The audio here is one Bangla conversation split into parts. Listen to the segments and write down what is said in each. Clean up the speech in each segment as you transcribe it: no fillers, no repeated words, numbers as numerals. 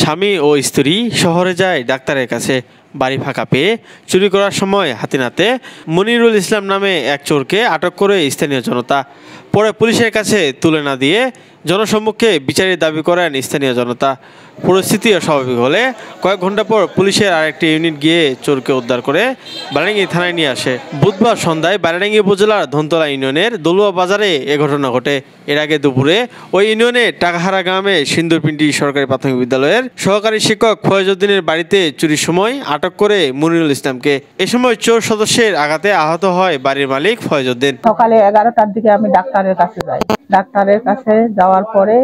স্বামী ও স্ত্রী শহরে যায় ডাক্তারের কাছে। বাড়ি ফাঁকা পেয়ে চুরি করার সময় হাতে মনিরুল ইসলাম নামে এক চোরকে আটক করে স্থানীয় জনতা। পরে পুলিশের কাছে তুলে না দিয়ে জনসম্মুখে বিচারের দাবি করেন স্থানীয় জনতা। পরিস্থিতিও স্বাভাবিক হলে কয়েক ঘন্টা পর পুলিশের আরেকটি ইউনিট গিয়ে চোরকে উদ্ধার করে বারাডাঙ্গি থানায় নিয়ে আসে। বুধবার সন্ধ্যায় বারাডাঙ্গি উপজেলার ধনতলা ইউনিয়নের দলুয়া বাজারে এ ঘটনা ঘটে। এর আগে দুপুরে ওই ইউনিয়নের টাকাহারা গ্রামে সিন্দুরপিন্ডি সরকারি প্রাথমিক বিদ্যালয়ের সহকারী শিক্ষক ফয়েজউদ্দিনের বাড়িতে চুরির সময় আটক করে মনিরুল ইসলামকে। এ সময় চোর সদস্যের আঘাতে আহত হয় বাড়ির মালিক ফয়েজউদ্দিন। সকালে 11টার দিকে আমি ডাক্তারের কাছে যাই। ডাক্তারের কাছে যাওয়ার পরে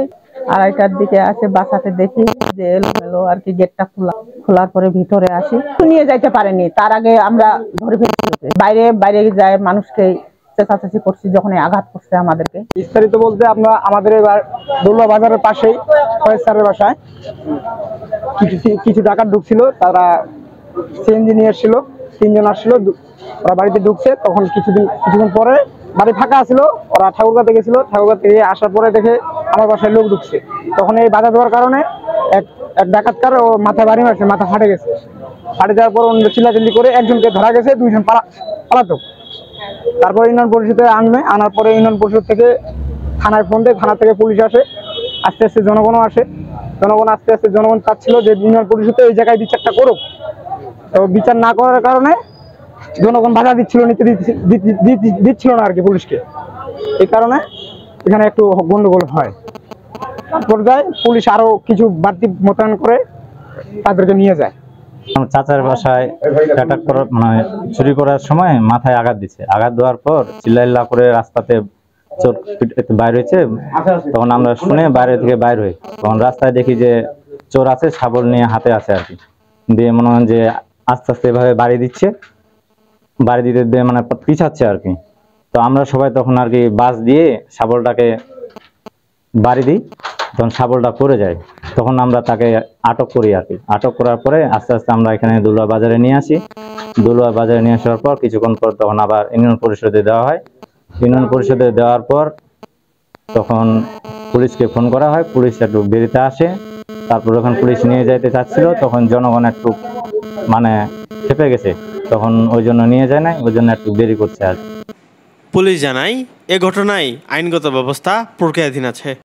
2:30টার দিকে আসে, বাসাতে দেখি যে এলোমেলো আর কি, গেটটা খোলার পরে ভিতরে আসি। নিয়ে যাইতে পারেনি, তার আগে আমরা ধরে ফেলছি। বাইরে যায় মানুষকে চেঁচাচেঁচি করছি যখন আঘাত করছে আমাদেরকে। বিস্তারিত বলতে আমরা আমাদের এবার দলুয়া বাজারের পাশেই ফয়েজ স্যারের বাসায় কিছু ডাকাত ঢুকছিল। তারা সিএনজি নিয়ে এসেছিল, 3 জন আসছিল। ওরা বাড়িতে ঢুকছে, তখন কিছুক্ষণ পরে বাড়ি ফাঁকা ছিল। ওরা ঠাকুরগাঁতে গেছিল, ঠাকুরগাঁ থেকে আসার পরে দেখে আমার বাসায় লোক ঢুকছে। তখন এই বাধা দেওয়ার কারণে এক ডাকাতকার ও মাথায় বাড়ি মারছে, মাথা ফাটে গেছে। ফাটে যাওয়ার পর অন্য চিল্লাচিল্লি করে একজনকে ধরা গেছে, 2 জন পালাতক। তারপর ইউনিয়ন পরিষদে আনার পরে ইউনিয়ন পরিষদ থেকে থানায় ফোন দেয়, থানা থেকে পুলিশ আসে। আস্তে আস্তে জনগণও আসে। জনগণ চাচ্ছিল যে ইউনিয়ন পরিষদে ওই জায়গায় বিচারটা করুক। তো বিচার না করার কারণে জনগণ বাধা দিচ্ছিল না আর কি পুলিশকে। এই কারণে এখানে একটু গন্ডগোল হয়। পর্যায়ে পুলিশ আরো কিছু বাড়তি মোতায়েন করে তাদেরকে নিয়ে যায়। চাচার বাসায় অ্যাটাক করার চুরি করার সময় মাথায় আঘাত দিচ্ছে। আঘাত দেওয়ার পর চিল্লাইল্লা করে রাস্তাতে চোর বাইর হয়েছে। তখন আমরা শুনে বাইরে থেকে বাইর হই, তখন রাস্তায় দেখি যে চোর আছে, শাবল নিয়ে হাতে আছে আর কি। দিয়ে মনে হয় যে আস্তে আস্তে এভাবে বাড়ি দিতে পিছাচ্ছে আর কি। তো আমরা সবাই তখন আর কি বাস দিয়ে শাবলটাকে বাড়ি দিই। তখন শাবলটা পড়ে যায়, তখন আমরা তাকে আটক করি আর কি। আটক করার পরে আস্তে আস্তে আমরা এখানে দলুয়া বাজারে নিয়ে আসি। দলুয়া বাজারে নিয়ে আসার পর কিছুক্ষণ পর তখন আবার ইউনিয়ন পরিষদে দেওয়া হয়। ইউনিয়ন পরিষদে দেওয়ার পর তখন পুলিশকে ফোন করা হয়। পুলিশ একটু বেরিতে আসে। তারপর যখন পুলিশ নিয়ে যাইতে চাচ্ছিল তখন জনগণ একটু খেপে গেছে, তখন ওই জন্য নিয়ে যায় না, ওই জন্য একটু দেরি করছে আর। পুলিশ জানায় এ ঘটনায় আইনগত ব্যবস্থা প্রক্রিয়াধীন আছে।